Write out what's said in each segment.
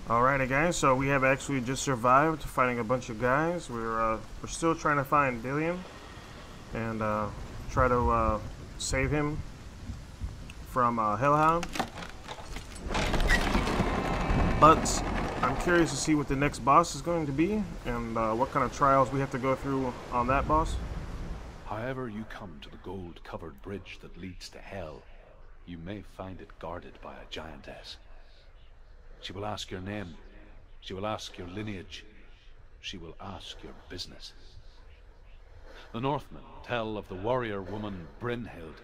Alrighty, guys. So we have actually just survived fighting a bunch of guys. We're still trying to find Dillian and try to save him from Hellhound. But I'm curious to see what the next boss is going to be and what kind of trials we have to go through on that boss. However you come to the gold-covered bridge that leads to Hell, you may find it guarded by a giantess. She will ask your name. She will ask your lineage. She will ask your business. The Northmen tell of the warrior woman Brynhild,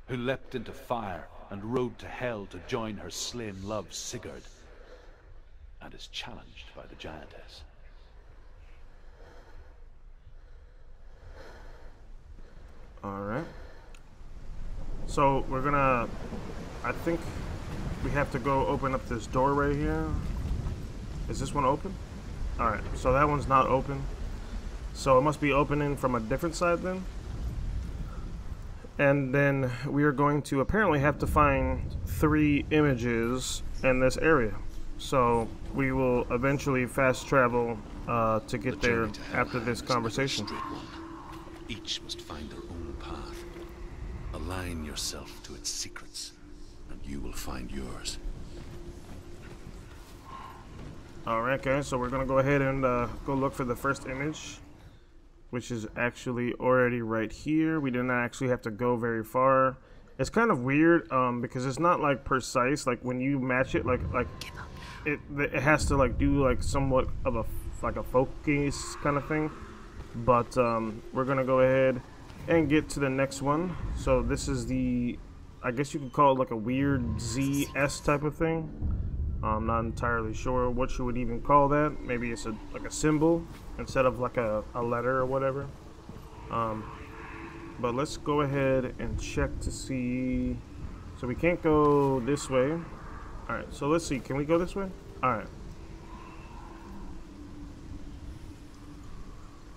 who leapt into fire and rode to Hell to join her slain love Sigurd, and is challenged by the giantess. Alright. So we're gonna... I think we have to go open up this door right here. Is this one open? Alright, so that one's not open. So it must be opening from a different side then. And then we are going to apparently have to find 3 images in this area. So we will eventually fast travel to get there after this conversation. Each must find their own path. Align yourself to its secrets, and you will find yours. Alright, guys, so we're gonna go ahead and go look for the first image, which is actually already right here. We didn't actually have to go very far. It's kind of weird because it's not like precise. Like when you match it, like it has to like do like somewhat of a focus kind of thing. But we're gonna go ahead and get to the next one. So this is the, I guess you could call it like a weird ZS type of thing. I'm not entirely sure what you would even call that. Maybe it's like a symbol instead of like a letter or whatever. But let's go ahead and check to see. So we can't go this way. Alright, so let's see. Can we go this way? Alright.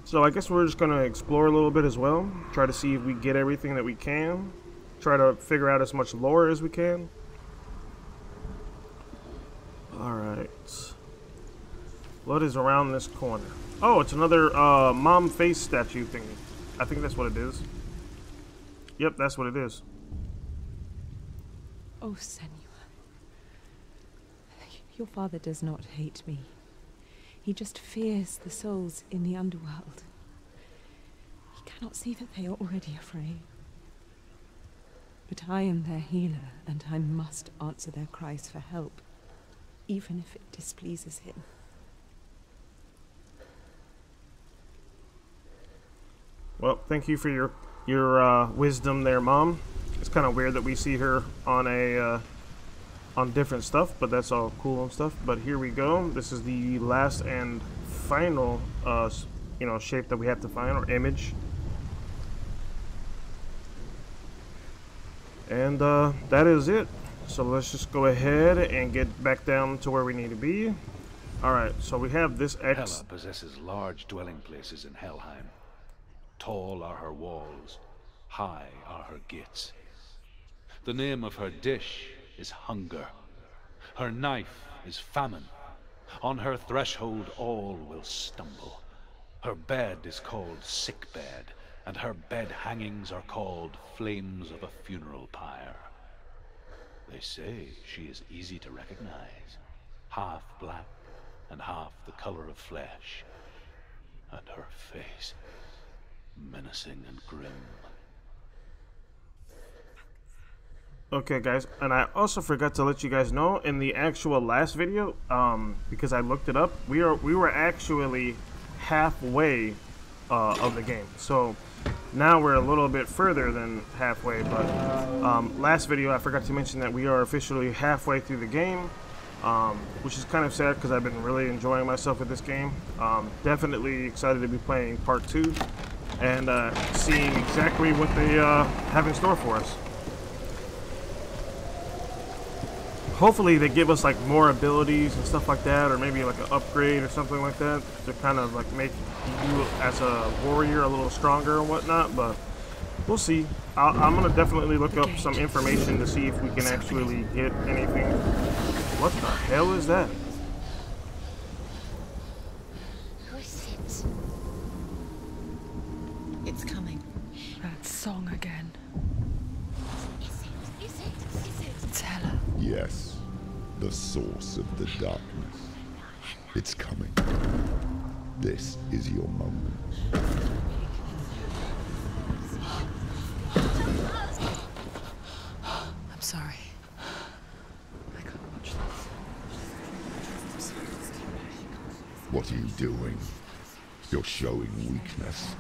So I guess we're just going to explore a little bit as well. Try to see if we get everything that we can. Try to figure out as much lore as we can. Alright. What is around this corner? Oh, it's another mom face statue thingy. I think that's what it is. Yep, that's what it is. Oh, Senua. Your father does not hate me. He just fears the souls in the underworld. He cannot see that they are already afraid. But I am their healer, and I must answer their cries for help, even if it displeases him. Well, thank you for your wisdom there, Mom. It's kind of weird that we see her on a on different stuff, but that's all cool and stuff. But here we go. This is the last and final, shape that we have to find, or image. And that is it. So let's just go ahead and get back down to where we need to be. Alright, so we have this X. Hela possesses large dwelling places in Helheim. Tall are her walls, high are her gates. The name of her dish is hunger. Her knife is famine. On her threshold all will stumble. Her bed is called sick bed, and her bed hangings are called flames of a funeral pyre. They say she is easy to recognize, half black and half the color of flesh, and her face menacing and grim. Okay, guys, and I also forgot to let you guys know in the actual last video, because I looked it up, we were actually halfway of the game. So now we're a little bit further than halfway, but last video I forgot to mention that we are officially halfway through the game, which is kind of sad because I've been really enjoying myself with this game. Definitely excited to be playing part 2 and seeing exactly what they have in store for us. Hopefully they give us like more abilities and stuff like that, or maybe like an upgrade or something like that to kind of like make you as a warrior a little stronger and whatnot, but we'll see. I'm gonna definitely look up some information to see if we can actually get anything. What the hell is that? song again. Is it? It's Hela. Yes, the source of the darkness. It's coming. This is your moment. I'm sorry. I can't watch this. What are you doing? You're showing weakness.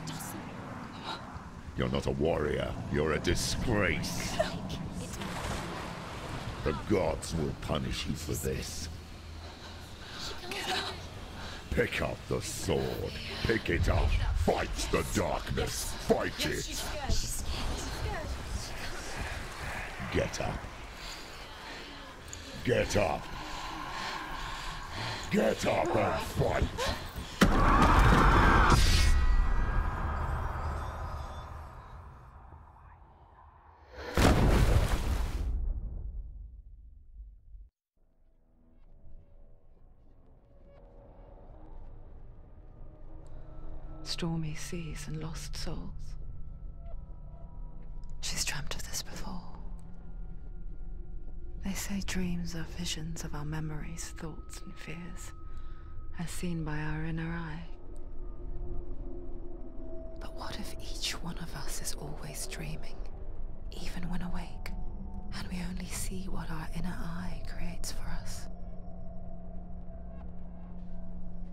You're not a warrior. You're a disgrace. The gods will punish you for this. Pick up the sword. Pick it up. Fight the darkness. Fight it. Get up. Get up. Get up and fight. Stormy seas and lost souls. She's dreamt of this before. They say dreams are visions of our memories, thoughts and fears, as seen by our inner eye. But what if each one of us is always dreaming, even when awake, and we only see what our inner eye creates for us?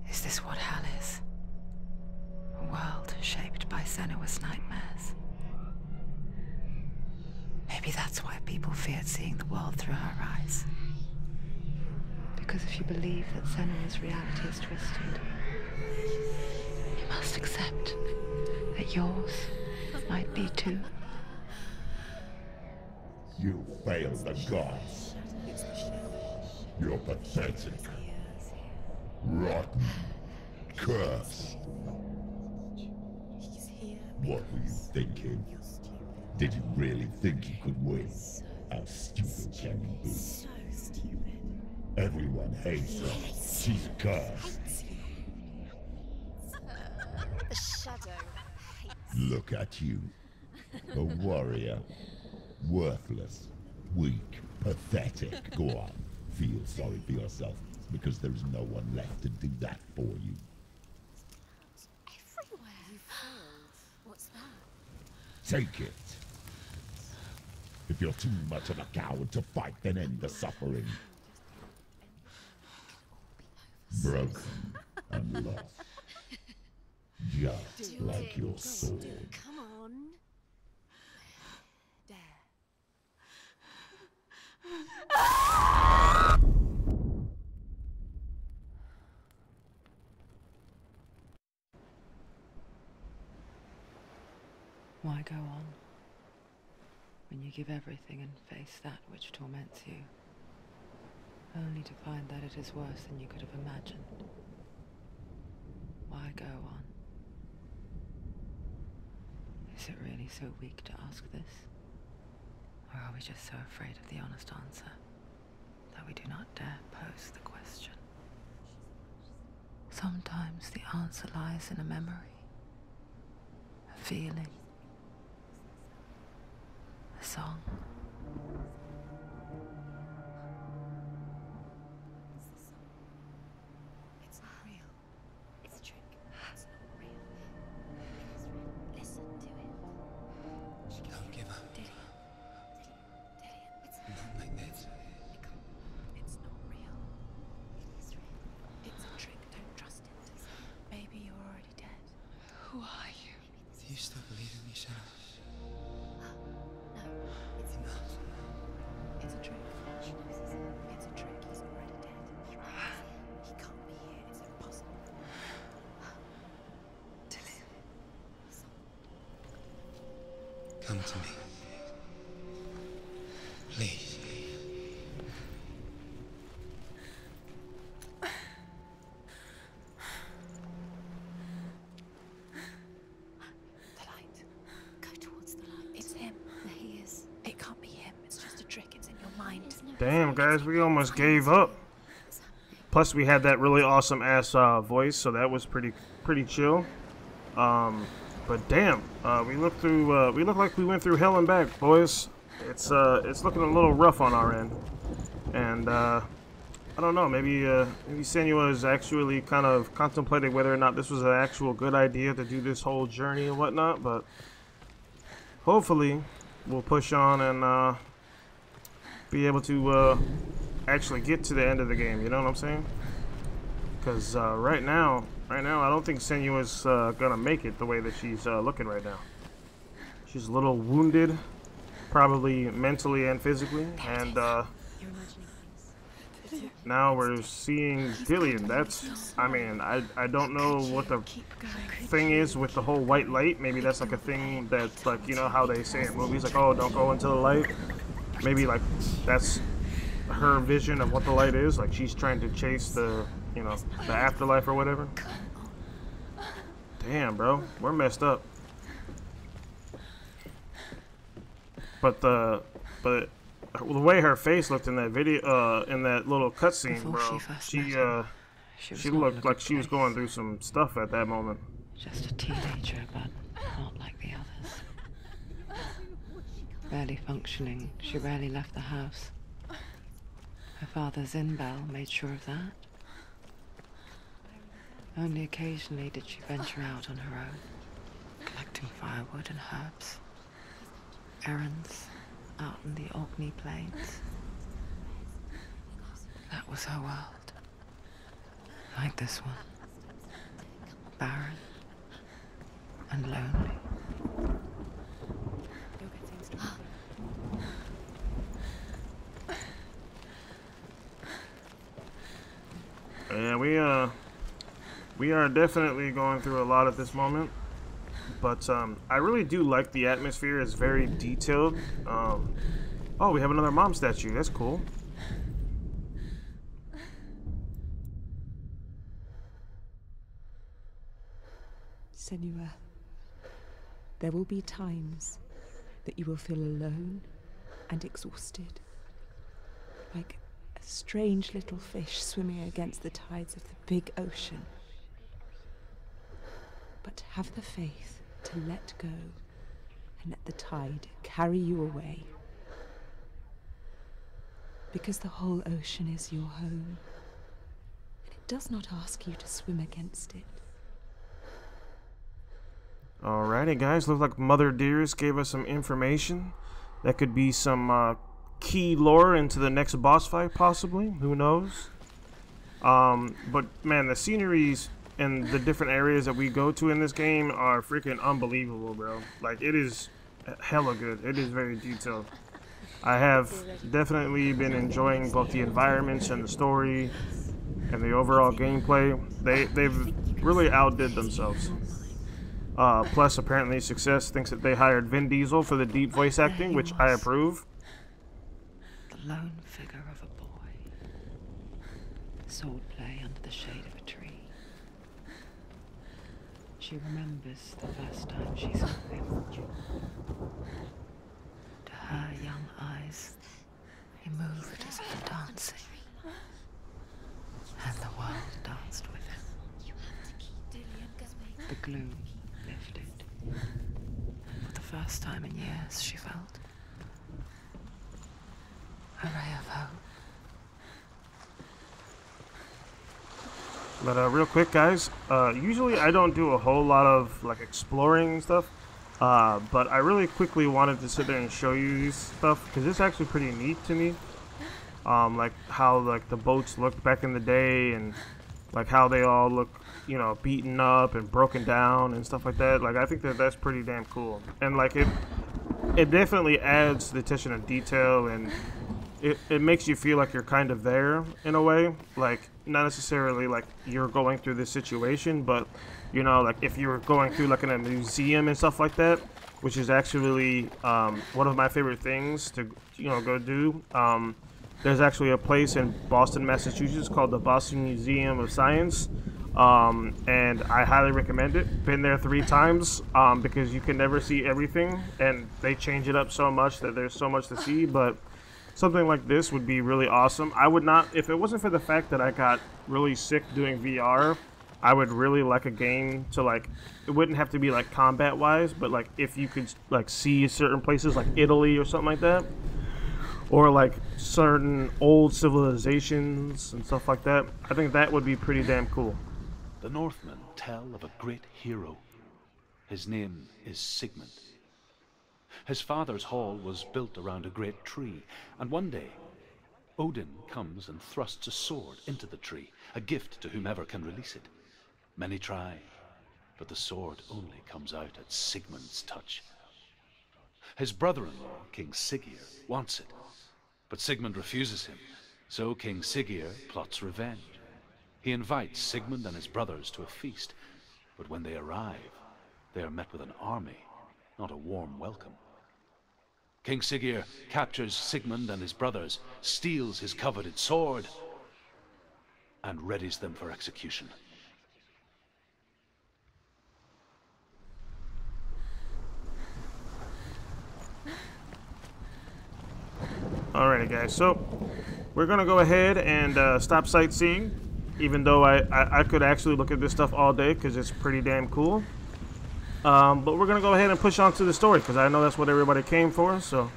Is this what hell is? A world shaped by Senua's nightmares. Maybe that's why people feared seeing the world through her eyes. Because if you believe that Senua's reality is twisted, you must accept that yours might be too. You failed the gods. You're pathetic. Rotten. Cursed. What were you thinking? Did you really think you could win? How stupid can you be? So stupid. Everyone hates her. She's cursed. The shadow hates. Look at you. A warrior. Worthless. Weak. Pathetic. Go on. Feel sorry for yourself, because there is no one left to do that for you. Everywhere. You failed. What's that? Take it. If you're too much of a coward to fight, then end the suffering. Broken and lost. Just like your sword. Come on. Dare. Why go on when you give everything and face that which torments you, only to find that it is worse than you could have imagined? Why go on? Is it really so weak to ask this? Or are we just so afraid of the honest answer that we do not dare pose the question? Sometimes the answer lies in a memory, a feeling, a song. It's not real. It's a trick. It's not real. It is real. Listen to it. Don't give up. Did he? It's Not like this. It's not real. It is real. It's a trick. Don't trust it. Maybe you're already dead. Who are you? Do you still believe in me, Shadow? No, it's not. It's a trick. She knows he's here. It's a trick. He's already dead. He can't be here. It's impossible. Come to me. Please. The light. Go towards the light. It's him. There he is. It can't be him. It's just a trick. It's in your mind. Damn, guys, we almost gave up. Plus, we had that really awesome ass voice, so that was pretty chill. But damn, we look like we went through hell and back, boys. It's looking a little rough on our end, and I don't know. Maybe Senua is actually kind of contemplating whether or not this was an actual good idea to do this whole journey and whatnot. But hopefully, we'll push on and be able to actually get to the end of the game. You know what I'm saying? Because right now, I don't think Senua's gonna make it the way that she's looking right now. She's a little wounded, probably mentally and physically, and now we're seeing Dillian. That's, I mean, I don't know what the thing is with the whole white light. Maybe that's like a thing that's like, you know how they say in movies, like, oh, don't go into the light. Maybe like that's her vision of what the light is. Like she's trying to chase the, you know, the afterlife or whatever. Damn, bro, we're messed up. But the way her face looked in that video, in that little cutscene, bro, she looked like she was going through some stuff at that moment. Just a teenager, but not like the others. Barely functioning, she rarely left the house. Her father's in-bell made sure of that. Only occasionally did she venture out on her own, collecting firewood and herbs. Errands out in the Orkney Plains. That was her world. Like this one. Barren and lonely. Yeah, we are definitely going through a lot at this moment, but I really do like the atmosphere. It's very detailed. Oh, we have another mom statue. That's cool. Senua, there will be times that you will feel alone and exhausted, like a strange little fish swimming against the tides of the big ocean. But have the faith to let go and let the tide carry you away. Because the whole ocean is your home, and it does not ask you to swim against it. Alrighty, guys. Looks like Mother Dearest gave us some information. That could be some key lore into the next boss fight, possibly. Who knows? But man, the sceneries and the different areas that we go to in this game are freaking unbelievable, bro. Like, it is hella good. It is very detailed. I have definitely been enjoying both the environments and the story and the overall gameplay. They've really outdid themselves. Plus, apparently, Success thinks that they hired Vin Diesel for the deep voice acting, which I approve. The lone figure of a boy. Swordplay under the shade of a tree. She remembers the first time she saw him. To her young eyes, he moved as if dancing. And the world danced with him. The gloom lifted. For the first time in years, she felt a ray of hope. But real quick, guys, usually I don't do a whole lot of like exploring and stuff, but I really quickly wanted to sit there and show you this stuff because it's actually pretty neat to me. Like how like the boats looked back in the day and like how they all look, you know, beaten up and broken down and stuff like that. Like I think that that's pretty damn cool, and like it definitely adds the attention to detail, and it makes you feel like you're kind of there in a way. Like not necessarily like you're going through this situation, but you know, like if you were going through like in a museum and stuff like that, which is actually one of my favorite things to, you know, go do. There's actually a place in Boston, Massachusetts called the Boston Museum of Science, and I highly recommend it. Been there 3 times because you can never see everything, and they change it up so much that there's so much to see, but something like this would be really awesome. I would not, if it wasn't for the fact that I got really sick doing VR, I would really like a game to like, it wouldn't have to be like combat wise, but like if you could like see certain places like Italy or something like that, or like certain old civilizations and stuff like that, I think that would be pretty damn cool. The Northmen tell of a great hero. His name is Sigmund. His father's hall was built around a great tree, and one day Odin comes and thrusts a sword into the tree, a gift to whomever can release it. Many try, but the sword only comes out at Sigmund's touch. His brother-in-law, King Siggeir, wants it, but Sigmund refuses him, so King Siggeir plots revenge. He invites Sigmund and his brothers to a feast, but when they arrive, they are met with an army, not a warm welcome. King Siggeir captures Sigmund and his brothers, steals his coveted sword, and readies them for execution. Alrighty guys, so we're gonna go ahead and stop sightseeing, even though I could actually look at this stuff all day because it's pretty damn cool. But we're gonna go ahead and push on to the story because I know that's what everybody came for. So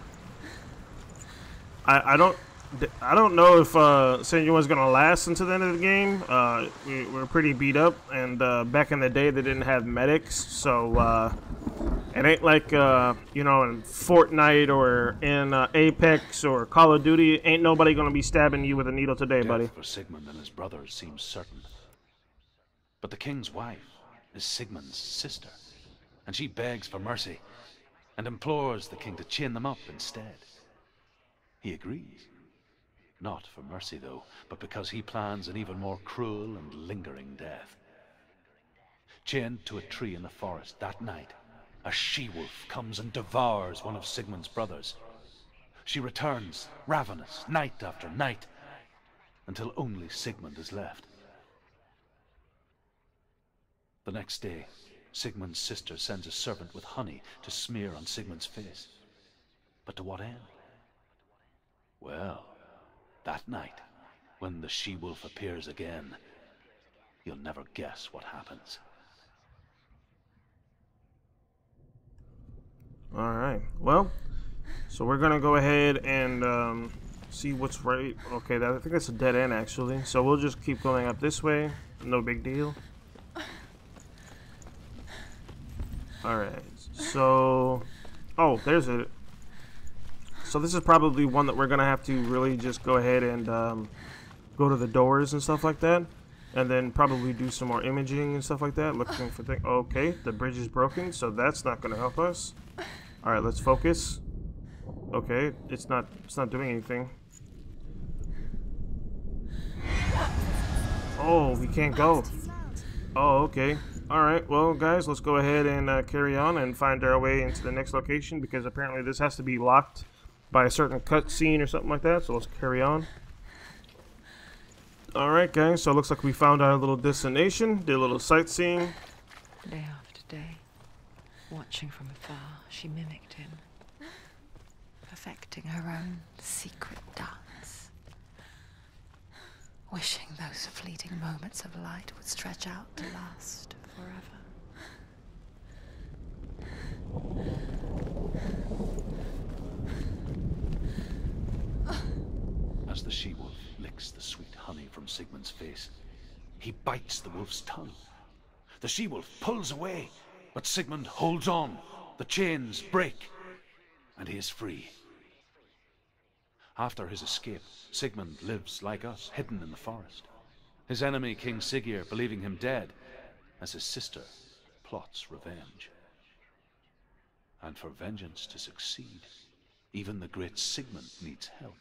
I don't know if Senua's gonna last until the end of the game. We're pretty beat up, and back in the day they didn't have medics, so it ain't like you know, in Fortnite or in Apex or Call of Duty. Ain't nobody gonna be stabbing you with a needle today, buddy. Death for Sigmund and his brothers seems certain, but the king's wife is Sigmund's sister, and she begs for mercy and implores the king to chain them up instead. He agrees. Not for mercy, though, but because he plans an even more cruel and lingering death. Chained to a tree in the forest that night, a she-wolf comes and devours one of Sigmund's brothers. She returns, ravenous, night after night, until only Sigmund is left. The next day, Sigmund's sister sends a servant with honey to smear on Sigmund's face. But to what end? Well, that night, when the she-wolf appears again, you'll never guess what happens. Alright, well, so we're gonna go ahead and see what's right. Okay, I think that's a dead end actually, so we'll just keep going up this way, no big deal. Alright, so, oh, there's a, so this is probably one that we're gonna have to really just go ahead and go to the doors and stuff like that, and then probably do some more imaging and stuff like that, looking for things. Okay, the bridge is broken, so that's not gonna help us. Alright, let's focus. Okay, it's not doing anything. Oh, we can't go. Oh, okay. Alright, well guys, let's go ahead and carry on and find our way into the next location, because apparently this has to be locked by a certain cutscene or something like that, so let's carry on. Alright guys, so it looks like we found our little destination, did a little sightseeing. Day after day, watching from afar, she mimicked him, perfecting her own secret dance, wishing those fleeting moments of light would stretch out to last forever. As the she-wolf licks the sweet honey from Sigmund's face, he bites the wolf's tongue. The she-wolf pulls away, but Sigmund holds on. The chains break, and he is free. After his escape, Sigmund lives like us, hidden in the forest. His enemy, King Siggeir, believing him dead, as his sister plots revenge. And for vengeance to succeed, even the great Sigmund needs help.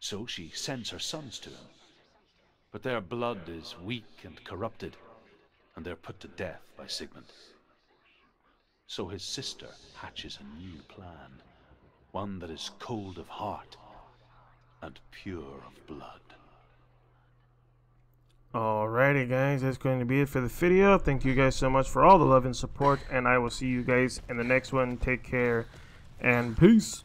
So she sends her sons to him. But their blood is weak and corrupted, and they're put to death by Sigmund. So his sister hatches a new plan, one that is cold of heart and pure of blood. Alrighty guys, that's going to be it for the video. Thank you guys so much for all the love and support, and I will see you guys in the next one. Take care and peace.